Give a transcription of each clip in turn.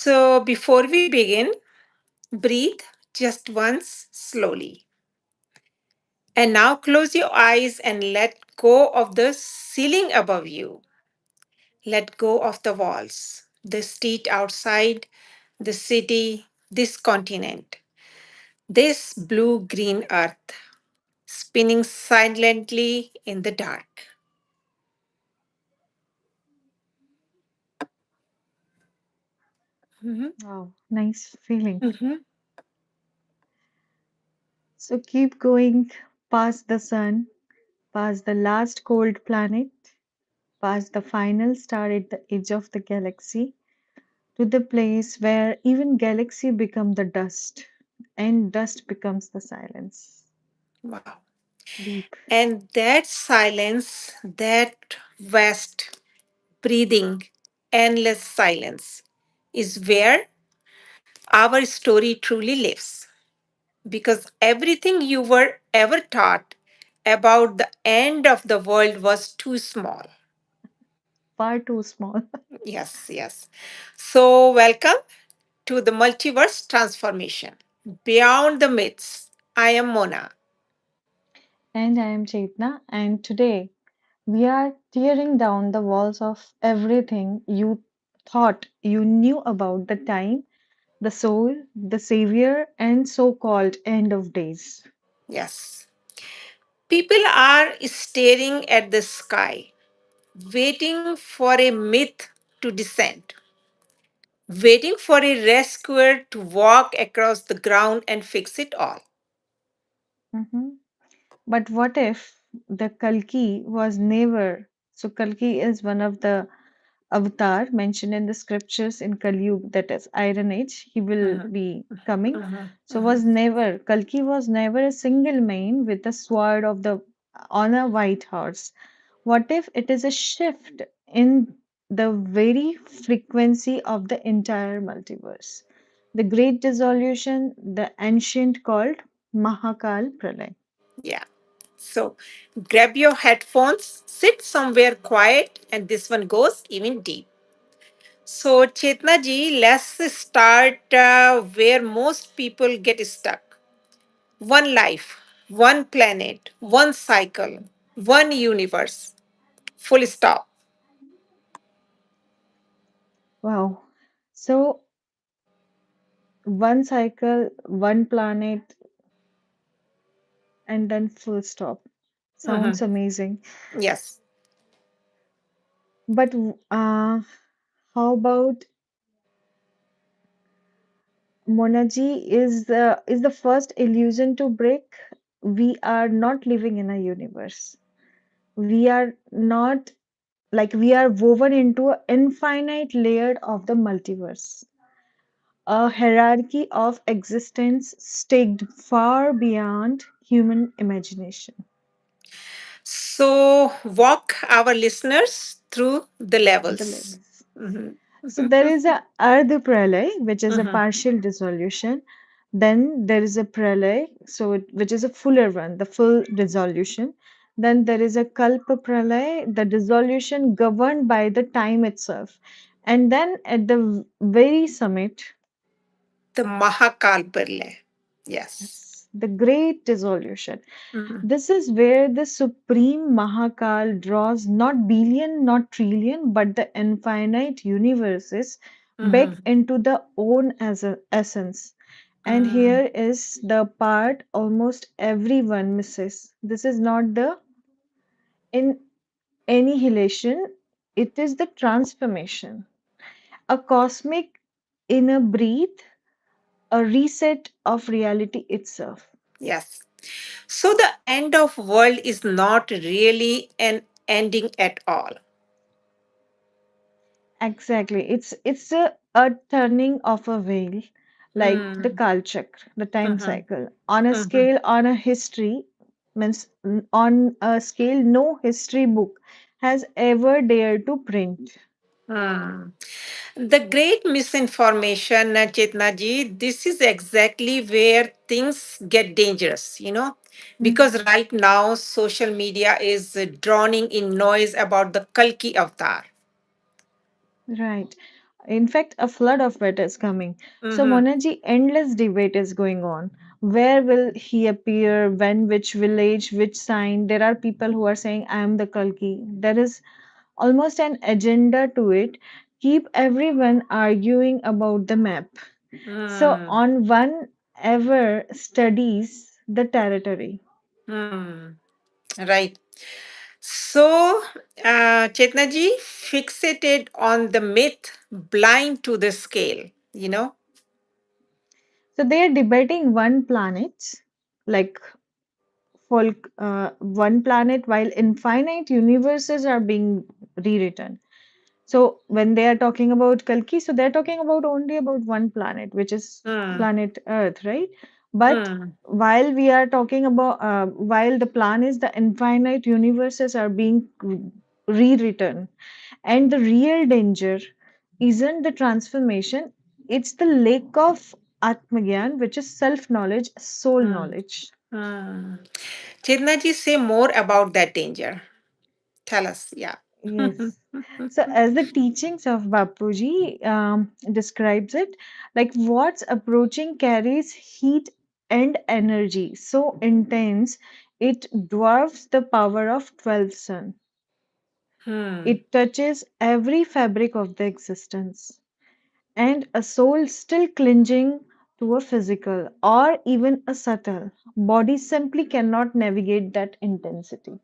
So, before we begin, breathe just once slowly. And now close your eyes and let go of the ceiling above you. Let go of the walls, the street outside, the city, this continent, this blue green earth spinning silently in the dark. Mhm, Wow, nice feeling. mhm. So keep going past the sun, past the last cold planet, past the final star at the edge of the galaxy, to the place where even galaxy become the dust and dust becomes the silence. Wow. Deep. And that silence, that vast breathing, endless silence is where our story truly lives. Because everything you were ever taught about the end of the world was too small. Far too small. Yes, yes. So, welcome to the multiverse transformation. Beyond the myths, I am Mona. And I am Chetna, and today we are tearing down the walls of everything you thought you knew about the time, the soul, the savior, and so called end of days. Yes. People are staring at the sky, waiting for a myth to descend, waiting for a rescuer to walk across the ground and fix it all. Mhm. But what if the Kalki was never? So, Kalki is one of the avatar mentioned in the scriptures in Kali Yuga, that is Iron Age. He will Mhm, be coming. mhm, So, was mhm. never Kalki was never a single man with a sword of the on a white horse. What if it is a shift in the very frequency of the entire multiverse? The Great Dissolution, the ancient called Mahakal Pralaya. Yeah. So grab your headphones, sit somewhere quiet, and this one goes even deep. So, Chetna ji, let's start where most people get stuck. One life, one planet, one cycle, one universe. Full stop. Wow. So, one cycle, one planet, and then full stop. Sounds Mhm. amazing. Yes. But how about Monaji is the first illusion to break? We are not living in a universe. We are not like we are woven into an infinite layer of the multiverse, a hierarchy of existence staked far beyond human imagination. So, walk our listeners through the The levels. levels. Mhm. So there is a Ardha Pralay, which is a Mhm. partial dissolution. Then there is a Pralay, which is a fuller one, the full dissolution. Then there is a Kalpa Pralay, the dissolution governed by the time itself. And then at the very summit, The Mahakal Pralaya. Yes. yes, the great dissolution. Mhm. This is where the supreme Mahakal draws not billion, not trillion, but the infinite universes back Mhm. into the own as a essence. And Mhm. here is the part almost everyone misses. This is not the in annihilation, it is the transformation. A cosmic inner breath, a reset of reality itself. Yes. So the end of world is not really an ending at all. Exactly. It's a turning of a veil, like the Mm. Kal Chakra, the time Mhm. cycle, on a Mhm. scale, on a history, means on a scale no history book has ever dared to print. Hmm. The great misinformation, Chetna ji, this is exactly where things get dangerous, Mm, because right now social media is drowning in noise about the Kalki Avatar. right. In fact, a flood of it is coming. So, Mm-hmm. Monaji, endless debate is going on. Where will he appear? When? Which village? Which sign? There are people who are saying, I am the Kalki. There is almost an agenda to it. Keep everyone arguing about the map. So, Mm. on one ever studies the territory. Mm. Right. So, Chetnaji fixated on the myth, blind to the scale, you know? So, they are debating one planet, like one planet, while infinite universes are being rewritten. So when they are talking about Kalki, so they're talking about only about one planet, which is Hmm. planet Earth, right? But Hmm. while we are talking about, while the plan is the infinite universes are being rewritten, and the real danger isn't the transformation, it's the lack of Atmagyan, which is self knowledge, soul Hmm. knowledge. Hmm. Chetnaji, say more about that danger. Tell us, yeah. Yes. So, as the teachings of Bapuji describes it, like what's approaching carries heat and energy so intense it dwarfs the power of 12 sun. Hmm. It touches every fabric of the existence, and a soul still clinging to a physical or even a subtle body simply cannot navigate that intensity.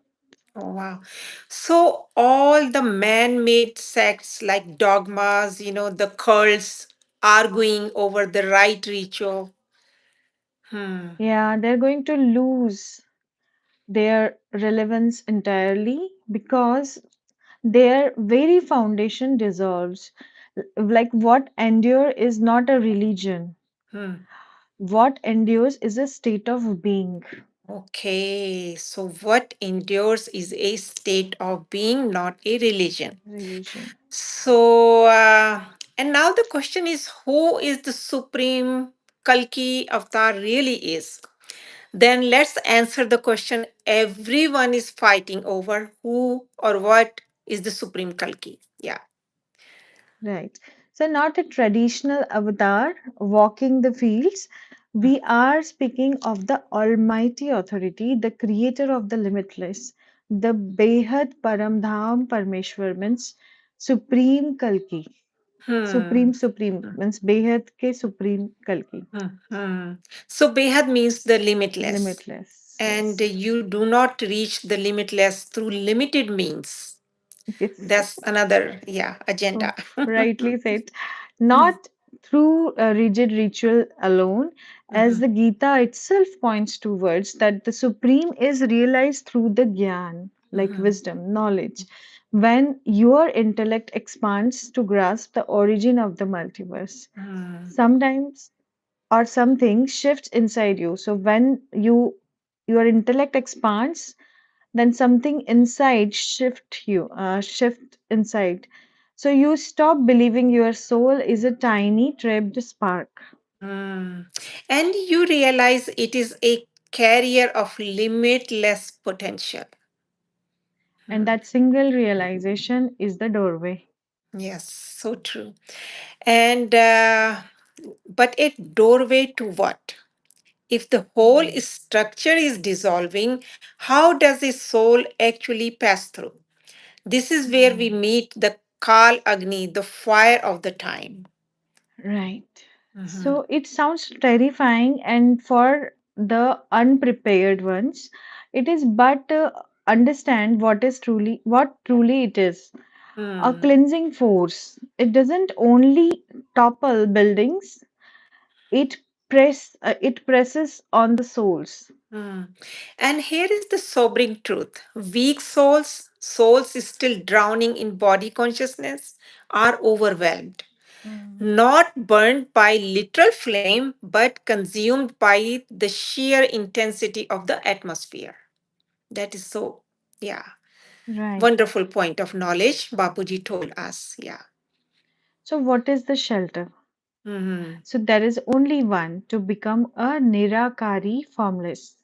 Oh, wow. So, all the man made sects like dogmas, the cults arguing over the right ritual. Hmm. Yeah, they're going to lose their relevance entirely because their very foundation dissolves. Like what endure is not a religion, Hmm. what endures is a state of being. Okay, so what endures is a state of being, not a religion. Religion. So, and now the question is who is the Supreme Kalki Avatar really is? Then let's answer the question everyone is fighting over who or what is the Supreme Kalki. Yeah. Right. So, not a traditional avatar walking the fields. We are speaking of the Almighty Authority, the creator of the limitless, the Behad Paramdham Parmeshwar means Supreme Kalki. Hmm. Supreme means Behad ke Supreme Kalki. Hmm. Hmm. So Behad means the limitless. Limitless. And Yes. you do not reach the limitless through limited means. Yes. That's another, yeah, agenda. Rightly said. Not through a rigid ritual alone, as Mhm. the Gita itself points towards that the Supreme is realized through the Gyan, like Mhm. wisdom, knowledge. When your intellect expands to grasp the origin of the multiverse, Mhm. sometimes or something shifts inside you. So when your intellect expands, then something inside shift inside, so you stop believing your soul is a tiny trapped spark. Mm. And you realize it is a carrier of limitless potential. And Mhm. that single realization is the doorway. Yes, so true. And but a doorway to what? If the whole Hmm. structure is dissolving, how does a soul actually pass through? This is where we Hmm. meet the Kal Agni, the fire of the time. Right. Mhm. So it sounds terrifying, and for the unprepared ones, it is. But understand what truly it is. A Hmm. cleansing force. It doesn't only topple buildings, it presses on the souls. Hmm. And here is the sobering truth. Weak souls still drowning in body consciousness, are overwhelmed. Mm. Not burned by literal flame, but consumed by the sheer intensity of the atmosphere. That is so, yeah, Right. wonderful point of knowledge Bapuji told us. Yeah. So, what is the shelter? Mm-hmm. So, there is only one to become a Nirakaari formless,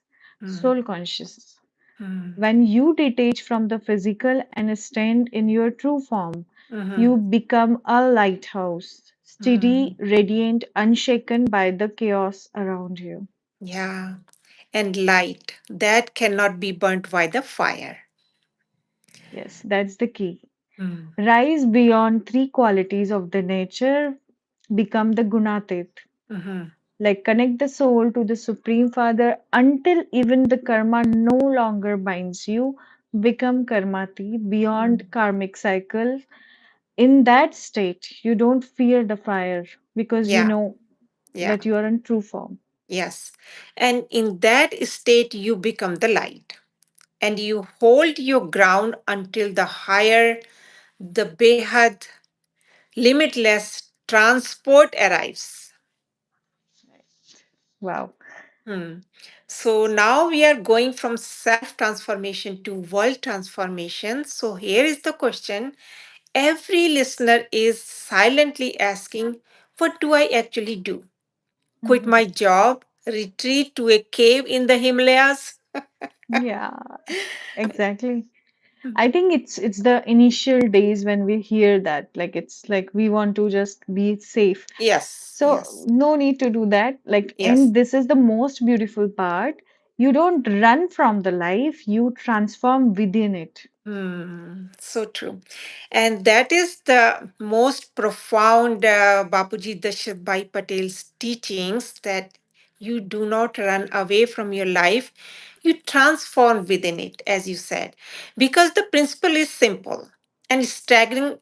soul conscious. Mm-hmm. When you detach from the physical and stand in your true form, You Mm-hmm. become a lighthouse, steady, Mm. radiant, unshaken by the chaos around you. Yeah. And light that cannot be burnt by the fire. Yes, that's the key. Mm. Rise beyond three qualities of the nature, become the Gunateet. Mm-hmm. Like connect the soul to the Supreme Father until even the karma no longer binds you. Become Karmateet beyond Mm. karmic cycle. In that state, you don't fear the fire because you Yeah. know Yeah. that you are in true form. Yes. And in that state, you become the light and you hold your ground until the higher, the behad, limitless transport arrives. Wow. Hmm. So now we are going from self transformation to world transformation. So here is the question every listener is silently asking, what do I actually do? Quit Mhm. my job, retreat to a cave in the Himalayas? Yeah, exactly. I think it's the initial days when we hear that, like it's like we want to just be safe. Yes, So yes, no need to do that. Like, yes. and this is the most beautiful part. You don't run from the life, you transform within it. Hmm, so true. And that is the most profound Bapuji Dashrathbhai Patel's teachings that you do not run away from your life, you transform within it, as you said. Because the principle is simple and staggering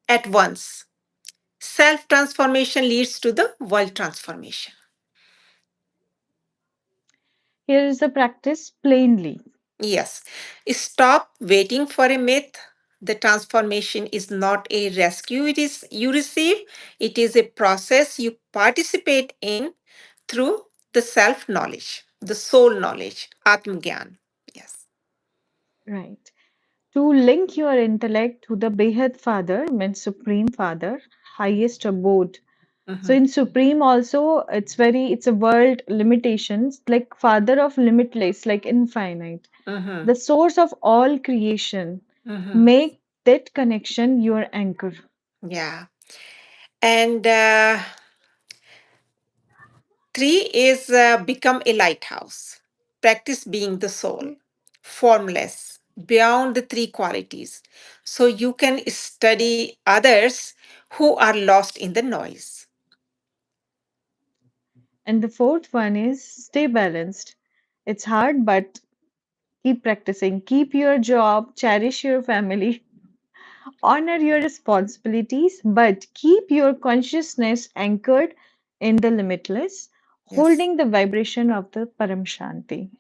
at once. Self transformation leads to the world transformation. Here is the practice plainly. Yes. Stop waiting for a myth. The transformation is not a rescue it is you receive. It is a process you participate in through the self knowledge, the soul knowledge, Atmagyan. Yes. Right. To link your intellect to the Behad Father means Supreme Father, highest abode. So Mm-hmm. in Supreme also it's a world limitations, like Father of limitless, like infinite. Mm-hmm. The source of all creation. Mm-hmm. Make that connection your anchor. Yeah. And three is become a lighthouse. Practice being the soul, formless, beyond the three qualities. So you can study others who are lost in the noise. And the fourth one is stay balanced. It's hard, but keep practicing. Keep your job, cherish your family, honor your responsibilities, but keep your consciousness anchored in the limitless, Yes. holding the vibration of the Param Shanti,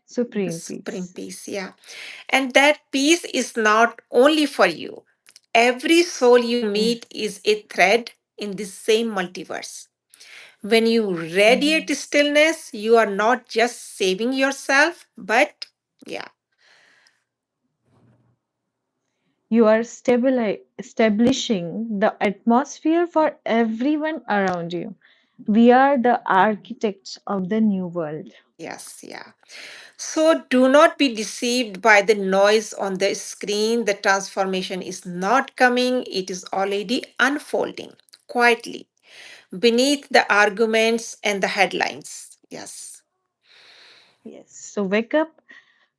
The supreme supreme peace. peace. Yeah. And that peace is not only for you. Every soul you Yeah. meet is a thread in the same multiverse. When you radiate Mhm. stillness, you are not just saving yourself, but yeah, You are establishing the atmosphere for everyone around you. We are the architects of the new world. yes, yeah. So do not be deceived by the noise on the screen. The transformation is not coming, it is already unfolding quietly beneath the arguments and the headlines. Yes, Yes. So wake up,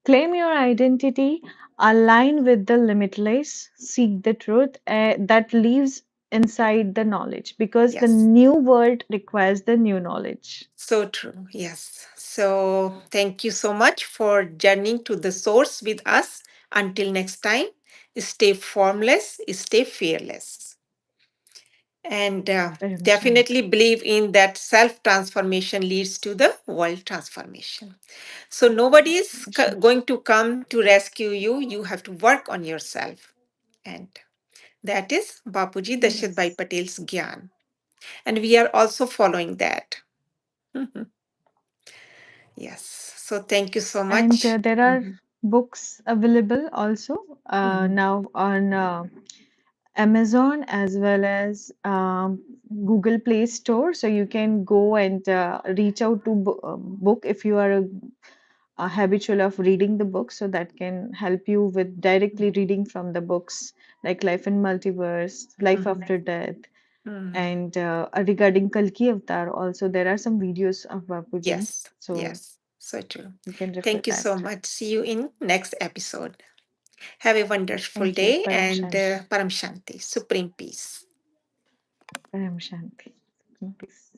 claim your identity, align with the limitless, seek the truth that lives inside the knowledge because the yes. new world requires the new knowledge. So true. Yes. So thank you so much for journeying to the source with us. Until next time, stay formless, stay fearless. And Param definitely Shanti. believe in that self transformation leads to the world transformation. So nobody is Param Shanti. going to come to rescue you. You have to work on yourself. And that is Bapuji Dashrathbhai Yes. Patel's Gyan. And we are also following that. Yes. So thank you so And much. there are Mhm. books available also Mhm. now on Amazon as well as Google Play Store. So you can go and reach out to book if you are habitual of reading the book. So that can help you with directly reading from the books like life in multiverse, life Mhm. after death, Mhm. and regarding Kalki Avatar, also there are some videos of Bapuji, Yes, so yes, so true. you can refer Thank you so that. much. See you in next episode. Have a wonderful Thank you. day Param and Shanti. Param Shanti, supreme peace. Param Shanti. Peace.